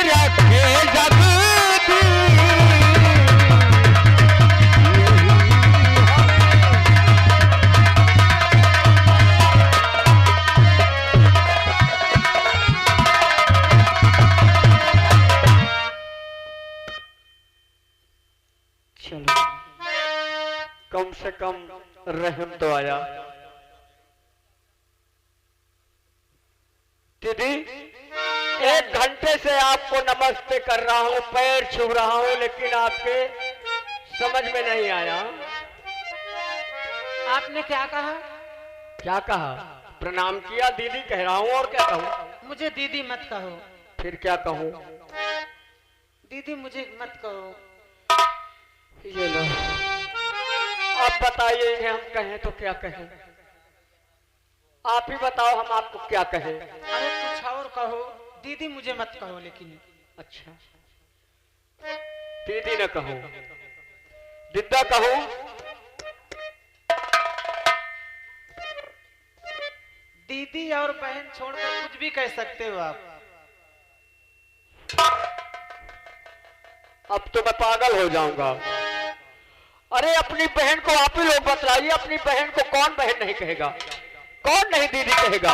रखे जगदीश। चलो कम से कम रहम तो आया। दीदी 1 घंटे से आपको नमस्ते कर रहा हूँ, पैर छू रहा हूँ, लेकिन आपके समझ में नहीं आया। आपने क्या कहा? क्या कहा? प्रणाम किया, दीदी कह रहा हूँ, और क्या कहूँ? मुझे दीदी मत कहो। फिर क्या कहूँ? दीदी मुझे मत कहो। ये लो, आप बताइए इन्हें हम कहें तो क्या कहें? आप ही बताओ हम आपको क्या कहें? अरे कुछ और कहो, दीदी मुझे मत कहो। लेकिन अच्छा, दीदी न कहो, दिद्दा कहो। दीदी और बहन छोड़कर कुछ भी कह सकते हो आप। अब तो मैं पागल हो जाऊंगा। अरे अपनी बहन को आप ही लोग बतलाइए, अपनी बहन को कौन बहन नहीं कहेगा, कौन नहीं दीदी कहेगा?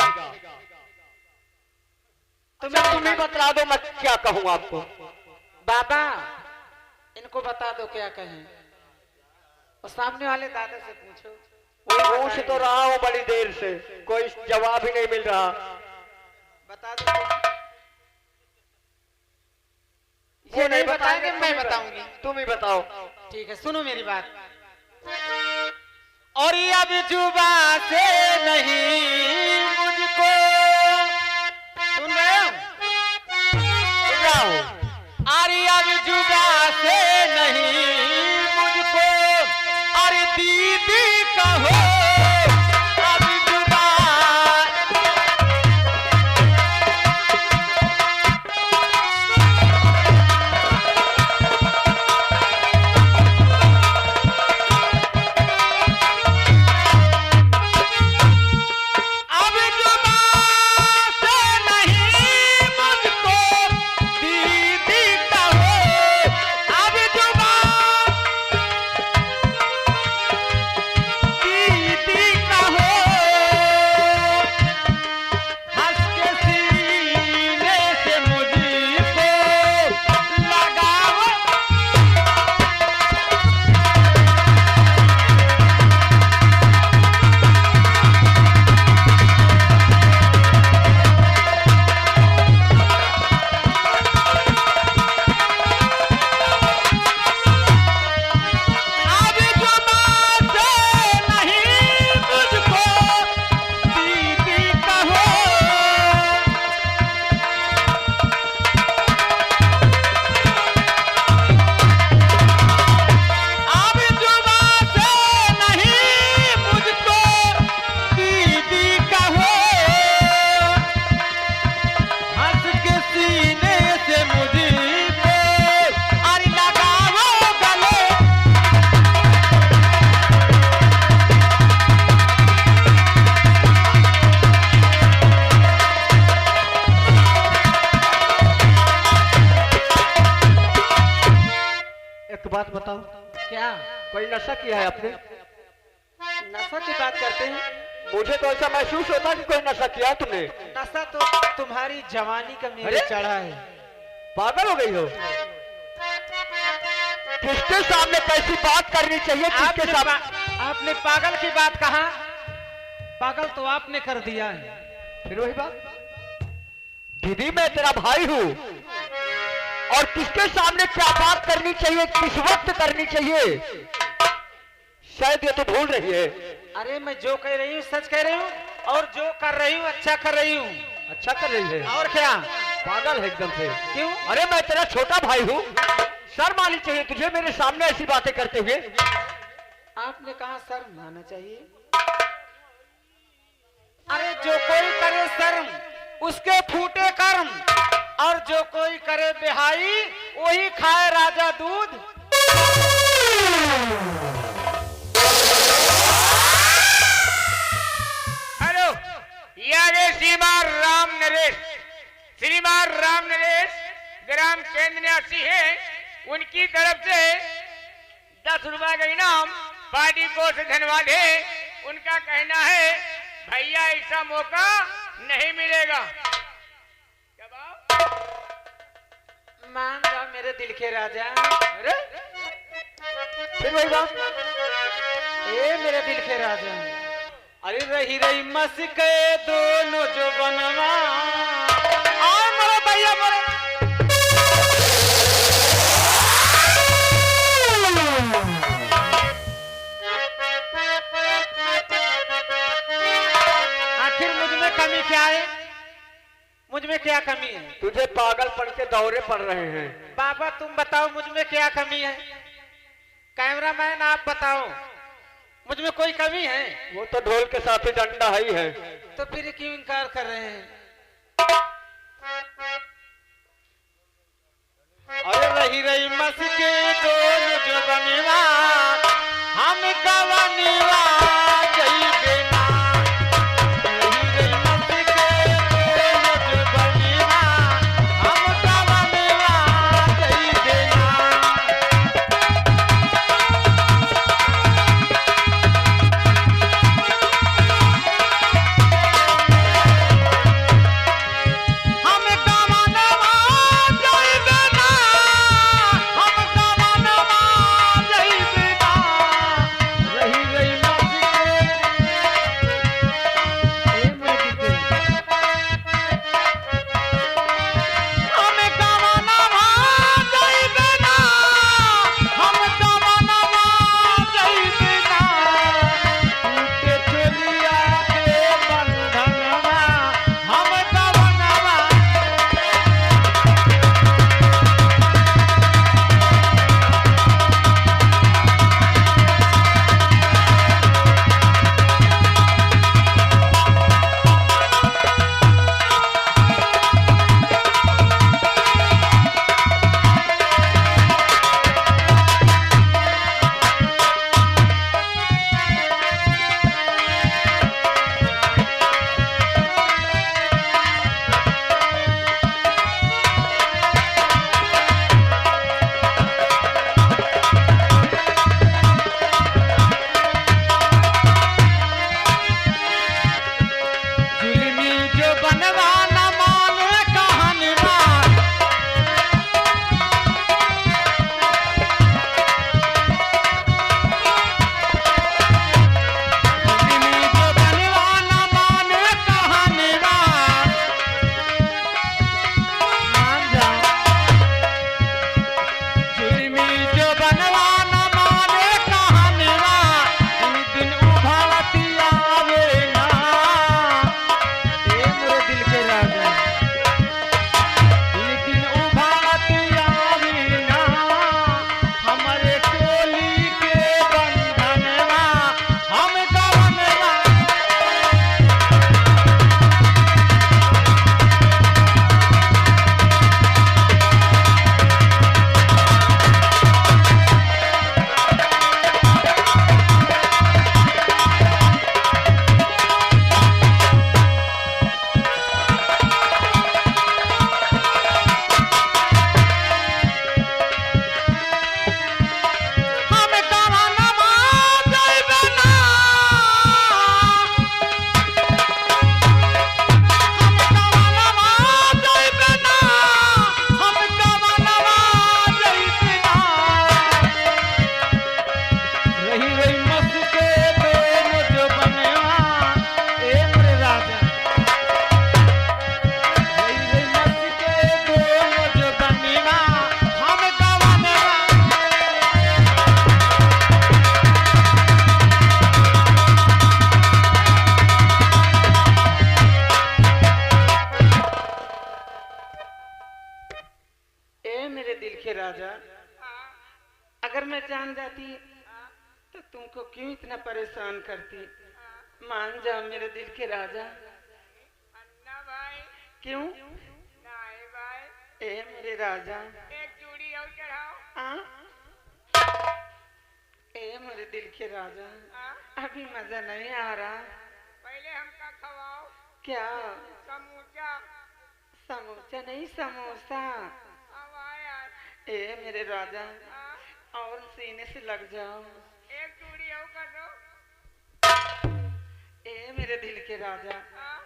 तुम ही बतला दो, मैं क्या कहूँ आपको? बाबा इनको बता दो क्या कहें, और सामने वाले दादा से पूछो। पूछ तो रहा हूँ बड़ी देर से, कोई जवाब ही नहीं मिल रहा। बता दो। ये नहीं बताएंगे, मैं बताऊंगी। तुम ही बताओ। ठीक है, सुनो मेरी बात। और अब जुबा से नहीं मुझको, सुन रहे हो? सुन रहा हूँ। अरे अब जुबा से नहीं मुझको, अरे दीदी कहो। अब जुबा बात बताओ। क्या? कोई नशा किया है आपने? नशा की बात करते हैं? मुझे तो ऐसा महसूस होता है कि कोई नशा किया है तुमने। नशा तो तुम्हारी जवानी का मेरे चढ़ा है। पागल हो गई हो? किसके सामने कैसी बात करनी चाहिए, किसके सामने? आपने पागल की बात कहा, पागल तो आपने कर दिया है। फिर वही बात, दीदी मैं तेरा भाई हूँ, और किसके सामने क्या बात करनी चाहिए, किस वक्त करनी चाहिए, शायद ये तो भूल रही है। अरे मैं जो कह रही हूँ सच कह रही हूँ, और जो कर रही हूँ अच्छा कर रही हूँ। अच्छा कर रही है? और क्या? पागल है एकदम से। क्यों? अरे मैं तेरा छोटा भाई हूँ, शर्म आनी चाहिए तुझे मेरे सामने ऐसी बातें करते हुए। आपने कहा शर्म आना चाहिए? अरे जो कोई करे शर्म उसके फूटे कर्म, और जो कोई करे बेहाई वही खाए राजा दूध। हेलो, यारे श्रीमान राम नरेश ग्राम केंद्र न्यासी है, उनकी तरफ से 10 रुपए का इनाम पार्टी को से धन्यवाद है। उनका कहना है भैया ऐसा मौका नहीं मिलेगा। क्या बात? मान जाओ मेरे दिल के राजा। अरे फिर वही बात। ए मेरे दिल के राजा, अरे रही रही मस्के दोनों जो बनवा और मरो भैया मरो। आखिर मुझ में कमी क्या है? मुझ में क्या कमी है? तुझे पागलपन के दौरे पड़ रहे हैं। बाबा तुम बताओ मुझ में क्या कमी है? कैमरामैन आप बताओ मुझ में कोई कमी है? वो तो ढोल के साथ ही डंडा ही है। तो फिर क्यों इनकार कर रहे हैं? अरे रही रही मस्के दोनों जो बनेवा हम गवनीवा जई बेना। रही रही मस्के दोनों जो बनेवा हम गवनीवा जई बेना। हम गवनवा जई बेना, हम गवनवा जई बेना। रही रही मस्के ए मेरे दिल हम गवनवा जई बेना, हम गवनवा जई बेना। टूटे चोलिया के बंधनवा हम गवनवा। जुलमी जो बनवा न माने कहानीवा। जुलमी जो बनवा न माने कहानीवा। मान जाओ जुलमी जो बनवा न माने कहानीवा। दिन उभावती आवे ना ए मेरे दिल के राजा। दिन उभावती आवे ना हमारे टोली के बंधनवा हम गवनवा। हम गवनवा जई बेना, हम गवनवा जई बेना, हम गवनवा जई बेना। रही रही मस्के दोनों जो बनेवा ए मेरे राजा। रही रही मस्के दोनों जो बनेवा हम गवनवा। ए मेरे दिल के राजा, अगर मैं जान जाती तो तुमको क्यों इतना परेशान करती? मान जाओ मेरे दिल के राजा। अन्ना भाई, क्यों? नहीं भाई, ए मेरे राजा। एक चूड़ी और चढ़ाओ। हाँ? ए मेरे दिल के राजा, अभी मजा नहीं आ रहा। पहले हमका खवाओ क्या? समूचा। समोसा नहीं समोसा। ए मेरे राजा, और सीने से लग जाओ। एक चूड़ी और कर दो। ए मेरे दिल के राजा, हाँ?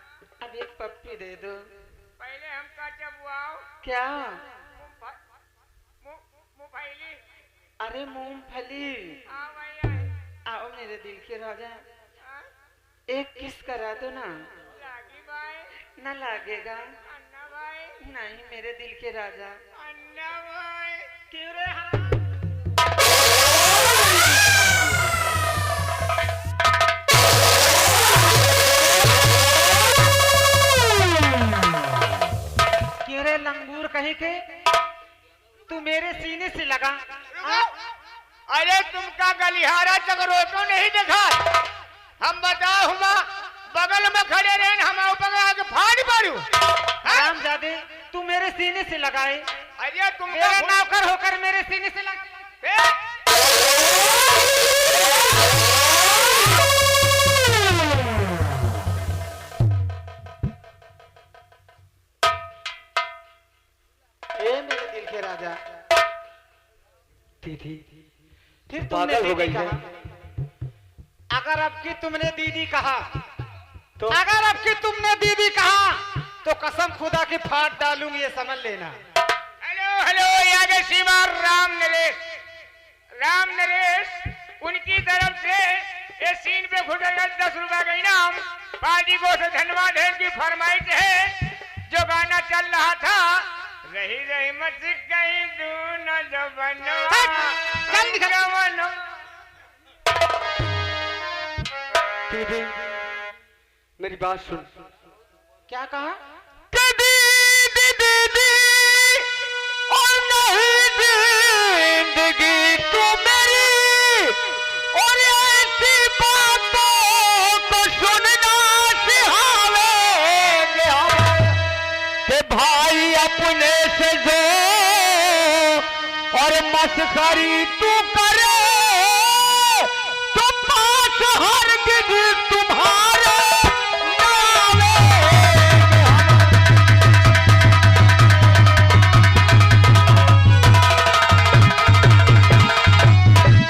अब एक पप्पी दे दो। पहले हम का चबुआओ। क्या? मूंगफली। अरे मूंगफली। हाँ भैया। आओ मेरे दिल के राजा, हाँ? एक किस करा दो ना। लागी भाई। न लागेगा। अन्ना भाई। नहीं मेरे दिल के राजा। अन्ना भाई। क्यों रे हराम? क्यों रे लंगूर कहीं के तू मेरे सीने से लगा? अरे तुमका गलिहारा चकरो तो नहीं देखा। हम बताओ हुआ बगल में खड़े रहे हम ऊपर आके फाड़ पड़ू। हरामजादे, तू मेरे सीने से लगाए। अरे तुम मेरा नौकर होकर मेरे सीने से लगा। ए मेरे दिल के राजा, दीदी फिर तुमने पागल हो दीदी गई है। कहा। अगर अब की तुमने दीदी कहा तो अगर अब की तुमने दीदी कहा तो कसम खुदा की फाड़ डालूंगी, ये समझ लेना। हेलो हेलो याद सीमा राम नरेश उनकी तरफ से ये सीन पे खुटेगा 10 रुपए का इनाम। पार्टी को से धन्यवाद है। इनकी फरमाइश है जो गाना चल रहा था, रही रही मत गई दूना जबनवा चल निकल। दीदी मेरी बात सुन। क्या कहा? और नहीं जिंदगी तू मेरी, और ऐसी बातों को सुनना सिखावेंगे हम कि भाई अपने से जो और मस्खरी तू करे तो पास हरगिज तुम्हारे नावे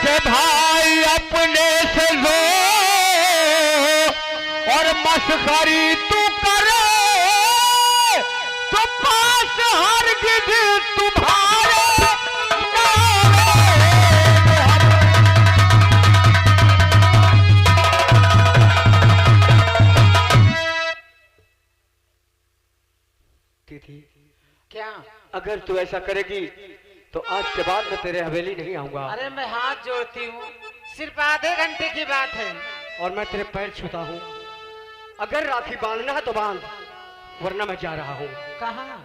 के भाई अपने से जो और मस्खरी तू करे तो पास हरगिज तुम्हारे थी। क्या? अगर तू ऐसा करेगी तो आज के बाद मैं तेरे हवेली नहीं आऊंगा। अरे मैं हाथ जोड़ती हूँ, सिर्फ आधे घंटे की बात है। और मैं तेरे पैर छूता हूँ। अगर राखी बांधना है तो बांध, वरना मैं जा रहा हूँ। कहाँ?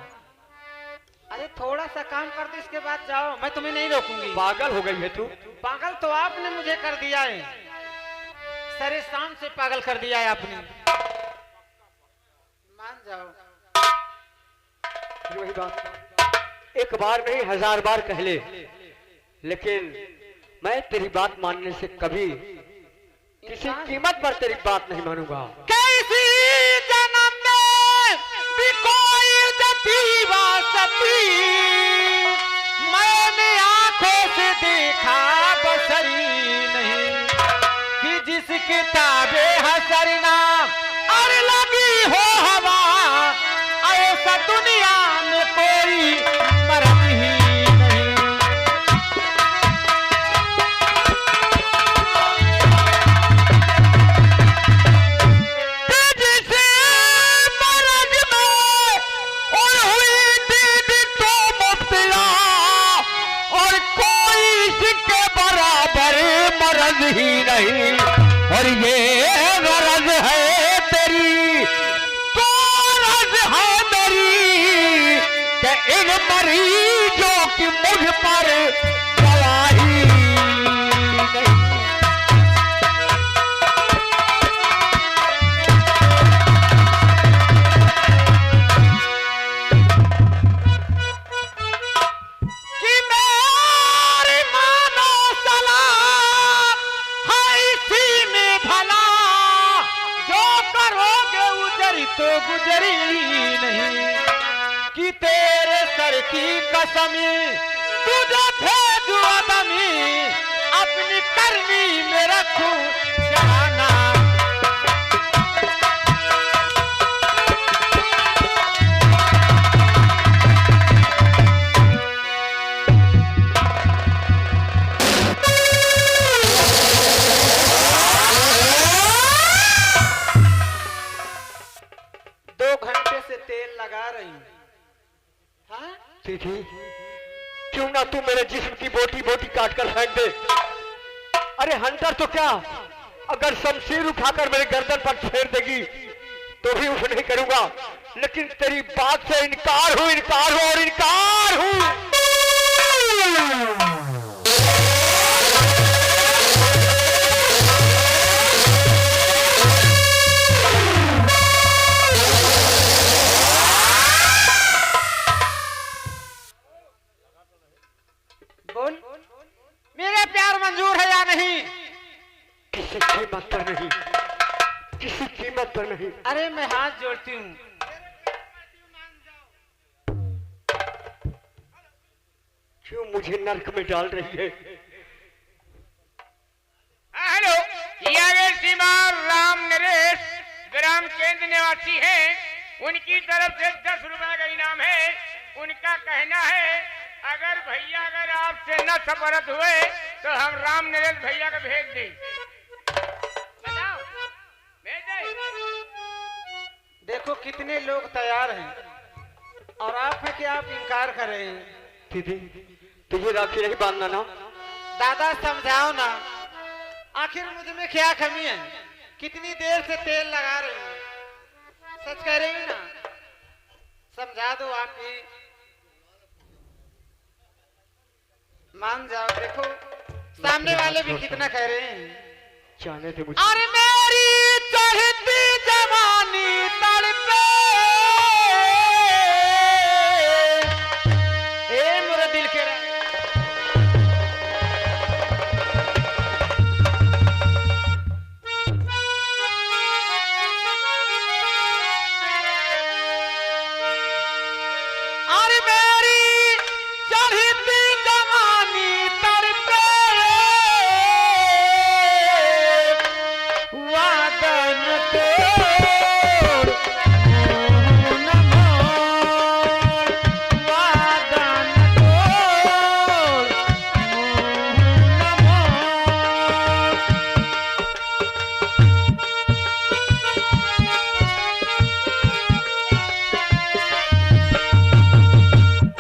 अरे थोड़ा सा काम कर दो, इसके बाद जाओ, मैं तुम्हें नहीं रोकूंगी। पागल हो गई है तू। पागल तो आपने मुझे कर दिया है, सरे शाम से पागल कर दिया है आपने। मान जाओ। फिर वही बात एक बार नहीं 1000 बार कह ले, लेकिन मैं तेरी बात मानने से कभी किसी कीमत पर तेरी बात नहीं मानूंगा। कैसी जन्म में भी कोई जतीवा सती, मैंने आंखों से देखा बसरी नहीं, कि जिस किताबे हसर नाम और लगी हो हवा, ऐसा दुनिया में कोई मरद ही नहीं। जिसे मरज में और हुई दीदी तो मुब्तला, और कोई इसके बराबर मरज ही नहीं। और ये गरज है तेरी तो रज है मेरी, कि इन मरीजों की मुझ पर गवाही नहीं। कि मेरी मानो सलाम है इसी में भला, जो करोगे उजरी तो गुजरी नहीं, कि तेरे सर की कसम तुझे भेजू आदमी अपनी करनी में रखूं जहाना। तेल लगा रही हूँ। हाँ? दीदी क्यों ना तू मेरे जिस्म की बोटी बोटी काट कर फेंक दे। अरे हंटर तो क्या, अगर शमशीर उठाकर मेरे गर्दन पर फेर देगी तो भी उस नहीं करूंगा, लेकिन तेरी बात से इनकार हूं, इनकार हूं और इनकार हूं। बोल, मेरा प्यार मंजूर है या नहीं? किसी कीमत पर नहीं, किसी कीमत पर नहीं। अरे मैं हाथ जोड़ती हूँ। क्यों मुझे नर्क में डाल रही है? हेलो, ये श्रीमान राम नरेश ग्राम केंद्र निवासी हैं। उनकी तरफ से 10 रुपए का इनाम है। उनका कहना है अगर भैया अगर आपसे न सफरत हुए तो हम राम नरेश भैया को भेज दें। बताओ, भेज दें? देखो कितने लोग तैयार हैं और आप है कि आप इनकार कर रहे हैं। दीदी तुझे राखी नहीं बांधना ना? दादा समझाओ ना, आखिर मुझ में क्या कमी है? कितनी देर से तेल लगा रही हूँ, सच कह रही हूँ ना? समझा दो आप ही, मान जाओ। देखो सामने वाले भी कितना कह रहे हैं। जाने दे मुझे। अरे मेरी चढ़ती जवानी तड़पे, ए मेरे दिल के अरे मेरी चढ़ती जवानी तड़पे, वादन तोड़ न मोड़, वादन तोड़ न मोड़।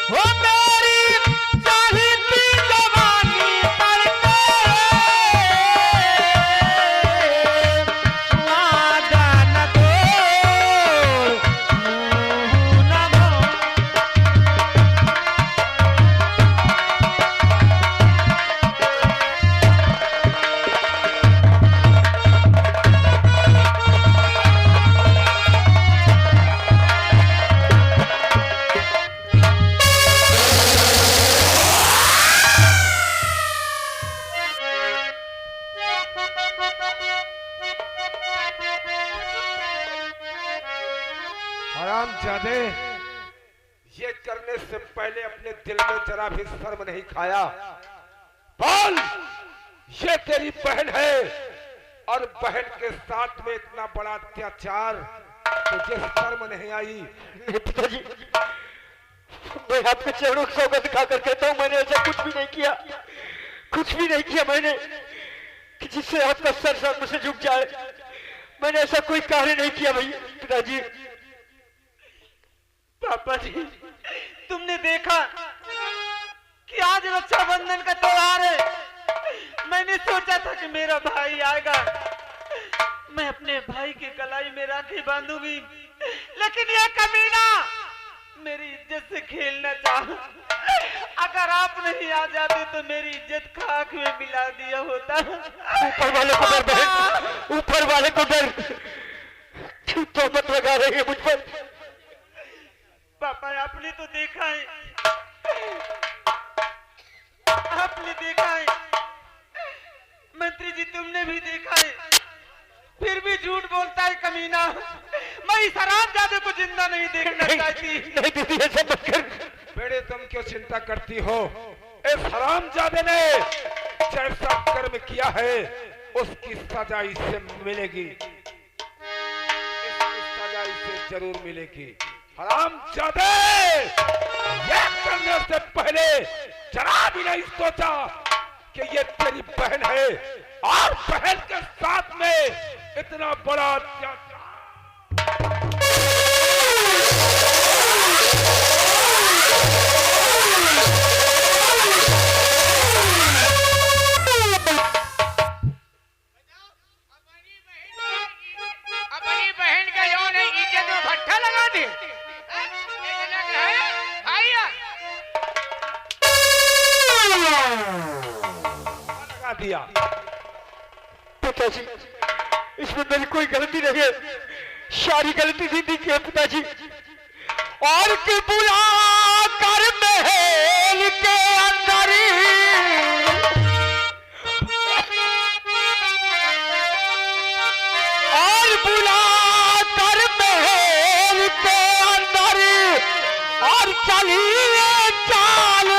ओ मेरी चढ़ती जवानी तड़पे, वादन तोड़ न मोड़। हरामजादे, ये करने से पहले अपने दिल में जरा भी शर्म नहीं खाया? बोल, ये तेरी बहन है और बहन के साथ में इतना बड़ा अत्याचार, तुझे शर्म नहीं आई? पिताजी मैं आपके चरणों की सौगंध खाकर कहता हूँ मैंने ऐसा कुछ भी नहीं किया, कुछ भी नहीं किया मैंने कि जिससे आपका सर सामने से झुक जाए। मैंने ऐसा कोई कार्य नहीं किया भैया। पिताजी पापा जी, तुमने देखा कि आज रक्षाबंधन का त्योहार है। मैंने सोचा था कि मेरा भाई आएगा, मैं अपने भाई की कलाई में राखी बांधूंगी, लेकिन यह कमीना मेरी इज्जत से खेलना चाहा। अगर आप नहीं आ जाते तो मेरी इज्जत खाक में मिला दिया होता। ऊपर वाले को डर बहन, ऊपर वाले को डर। क्यों तोहमत लगा रही है मुझ पर? पापा आपने तो देखा है, आपने देखा है, मंत्री जी तुमने भी देखा है, फिर भी झूठ बोलता है कमीना। मैं इस हरामजादे को जिंदा नहीं देखना चाहती। नहीं दीदी ऐसा मत कर। बेटे तुम क्यों चिंता करती हो? इस हरामजादे ने जैसा कर्म किया है उसकी सजा इससे मिलेगी, इसकी सजा इसे जरूर मिलेगी। हरामजादे, ये करने से पहले जरा भी नहीं सोचा कि ये तेरी बहन है और बहन के साथ में इतना बड़ा अत्याचार। अपनी बहन का जो नहीं इज्जत में भट्ठा लगा दे, इतना है भैया लगा दिया। पिताजी, इसमें मेरी कोई गलती नहीं है, सारी गलती दीदी की है पिताजी। और कि बुला कर महल के अंदर और बुला कर महल के अंदर और चलिए चाल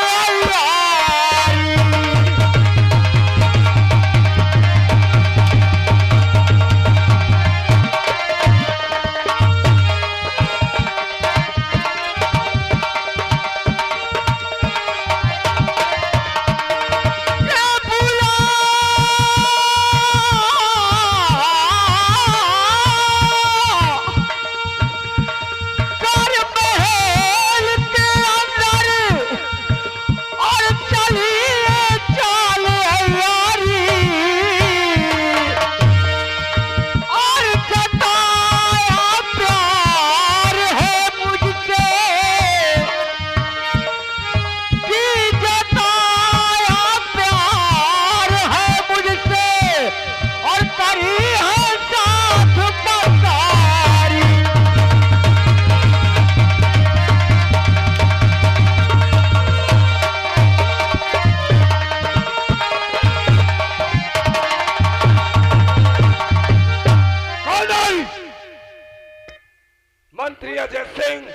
मंत्री अजय सिंह,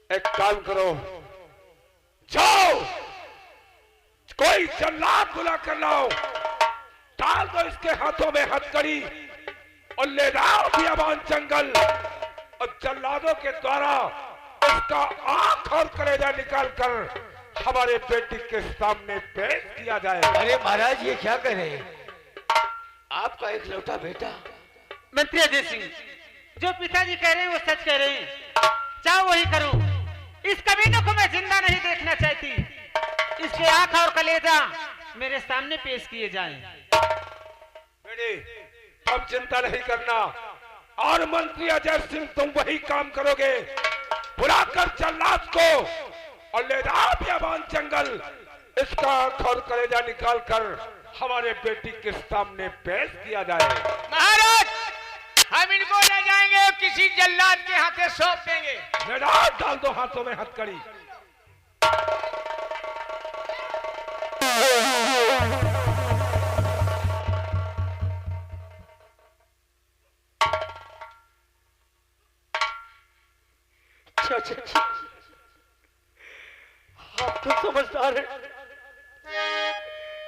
एक काम करो, जाओ कोई जल्लाद बुला कर लाओ, डाल दो इसके हाथों में हथकड़ी और ले जाओ बियाबान जंगल और जल्लादों के द्वारा इसका आंख और कलेजा निकाल कर हमारे बेटी के सामने पेश किया जाए। अरे महाराज, ये क्या कर रहे हैं? आपका एक लौटा बेटा। मंत्री अजय सिंह, जो पिताजी कह रहे हैं वो सच कह रहे हैं, चाहो वही करूं। इस कमीनों को मैं जिंदा नहीं देखना चाहती, इसके आंख और कलेजा मेरे सामने पेश किए जाएं। बेटी, अब चिंता नहीं करना और मंत्री अजय सिंह तुम वही काम करोगे, बुलाकर जल्लाद को और ले जाओ बियाबान जंगल, इसका आंख और कलेजा निकाल कर हमारे बेटी के सामने पेश किया जाए। महाराज, हम इनको ले जाएंगे और किसी जल्लाद के हाथे सौंप देंगे। मेरा डाल दो हाथों में हथकड़ी। अच्छा, आप तो समझदार हैं,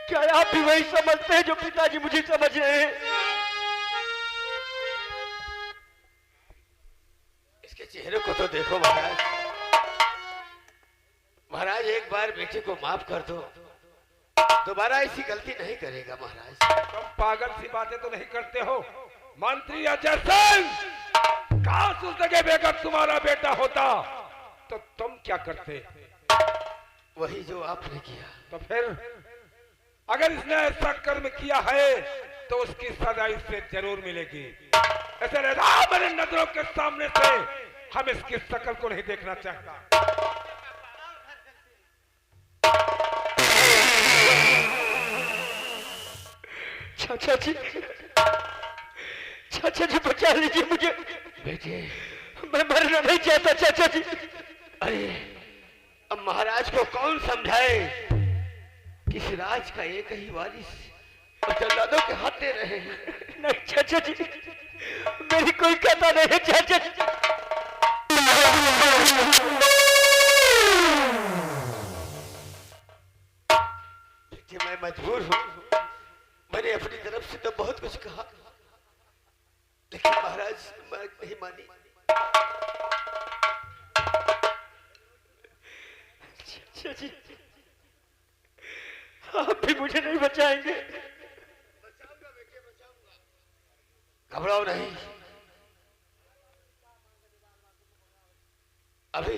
क्या आप भी वही समझते हैं जो पिताजी मुझे समझ रहे हैं? इसके चेहरे को तो देखो महाराज। महाराज, एक बार बेटे को माफ कर दो, दोबारा ऐसी गलती नहीं करेगा महाराज। तुम पागल सी बातें तो नहीं करते हो मंत्री अजय सिंह? काश उस जगह पे अगर तुम्हारा बेटा होता तो तुम क्या करते? वही जो आपने किया। तो फिर अगर इसने ऐसा कर्म किया है तो उसकी सजा इससे जरूर मिलेगी। ऐसे मेरे नजरों के सामने से हम इसकी शक्ल को नहीं देखना चाहता। चाचा जी, चाचा जी बचा लीजिए मुझे। बेटे, मैं मरना नहीं चाहता चाचा जी। अरे अब महाराज को कौन समझाए कि इस राज का एक ही वारिस और जल्लादों के हाथ दे रहे हैं। नहीं चाचा जी, मेरी कोई कथा नहीं है चाचा जी। मजबूर हूं। मैंने अपनी तरफ से तो बहुत कुछ कहा, लेकिन महाराज बात नहीं मानी। अच्छा जी, आप भी मुझे नहीं बचाएंगे? घबराओ नहीं, अभी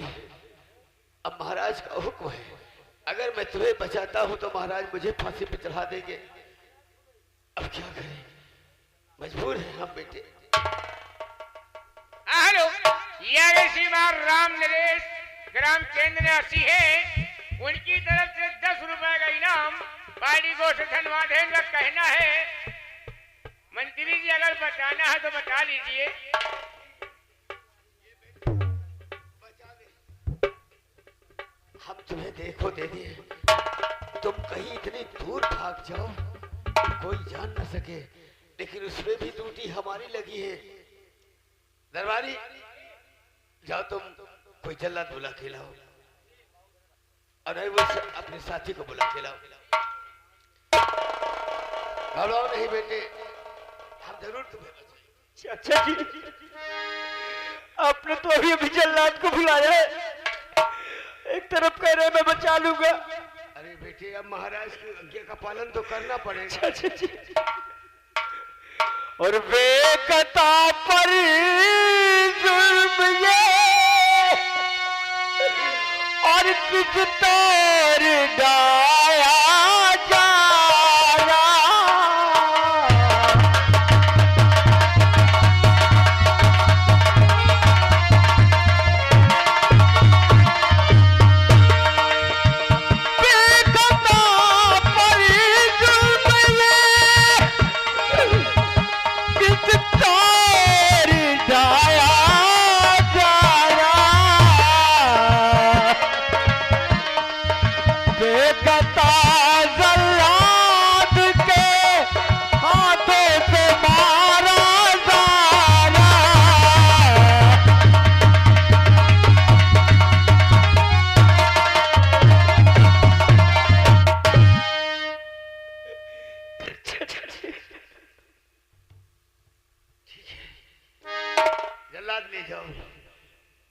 अब महाराज का हुक्म है। अगर मैं तुम्हें बचाता हूं तो महाराज मुझे फांसी पे चढ़ा देंगे। अब क्या करें, मजबूर है हम बेटे। हेलो, ये श्रीमान राम नरेश ग्राम केंद्र निवासी है, उनकी तरफ से 10 रुपए का इनाम पार्टी को से धन्यवाद है। उनका कहना है मंत्री जी अगर बचाना है तो बचा लीजिए। हम तुम्हें देखो दे दिए, तुम कहीं इतनी दूर भाग जाओ कोई जान न सके, लेकिन उसमें भी ड्यूटी हमारी लगी है। दरबारी जाओ, तुम कोई जल्लाद बुला के लाओ, और नहीं वो अपने साथी को बुला के लाओ। घबराओ नहीं बेटे, हम जरूर तुम्हें बचाएंगे। अच्छा जी, आपने तो अभी जल्लाद को बुलाया है, एक तरफ कह रहे मैं बचा लूंगा। अरे बेटे, अब महाराज की आज्ञा का पालन तो करना पड़ेगा। अच्छा जी, और बेकता पर जुल्म ये और किस तौर डाया जाया।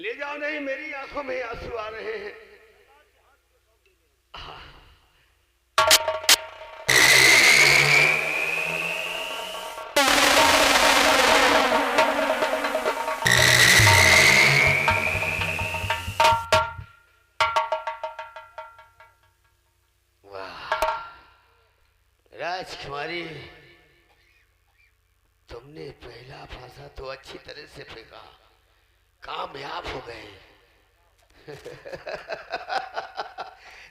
ले जाओ, नहीं मेरी आंखों में आंसू आ रहे हैं। राजकुमारी, तुमने पहला फांसा तो अच्छी तरह से फेंका, कामयाब हो गए।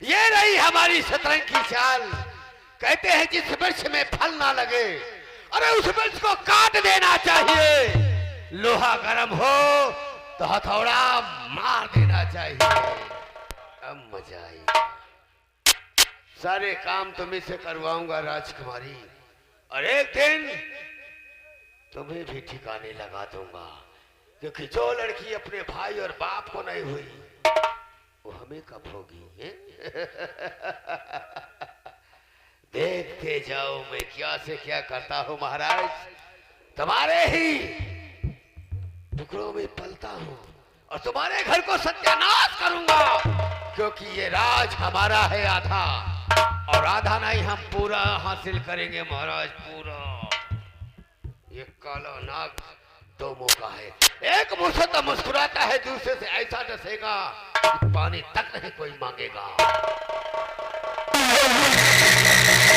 ये रही हमारी शतरंज की चाल। कहते हैं जिस वृक्ष में फल ना लगे, अरे उस वृक्ष को काट देना चाहिए। लोहा गर्म हो तो हथौड़ा मार देना चाहिए। अब मजा आई, सारे काम तुम्हें से करवाऊंगा राजकुमारी, और एक दिन तुम्हें भी ठिकाने लगा दूंगा, क्योंकि जो लड़की अपने भाई और बाप को नहीं हुई वो हमें कब होगी है? देखते जाओ मैं क्या से क्या करता हूँ महाराज। तुम्हारे ही टुकड़ों में पलता हूँ और तुम्हारे घर को सत्यानाश करूंगा, क्योंकि ये राज हमारा है आधा, और आधा नहीं हम पूरा हासिल करेंगे महाराज, पूरा। ये काला नाग दो मुंह का है, एक मुंह से तो मुस्कुराता है, दूसरे से ऐसा डसेगा कि पानी तक नहीं कोई मांगेगा।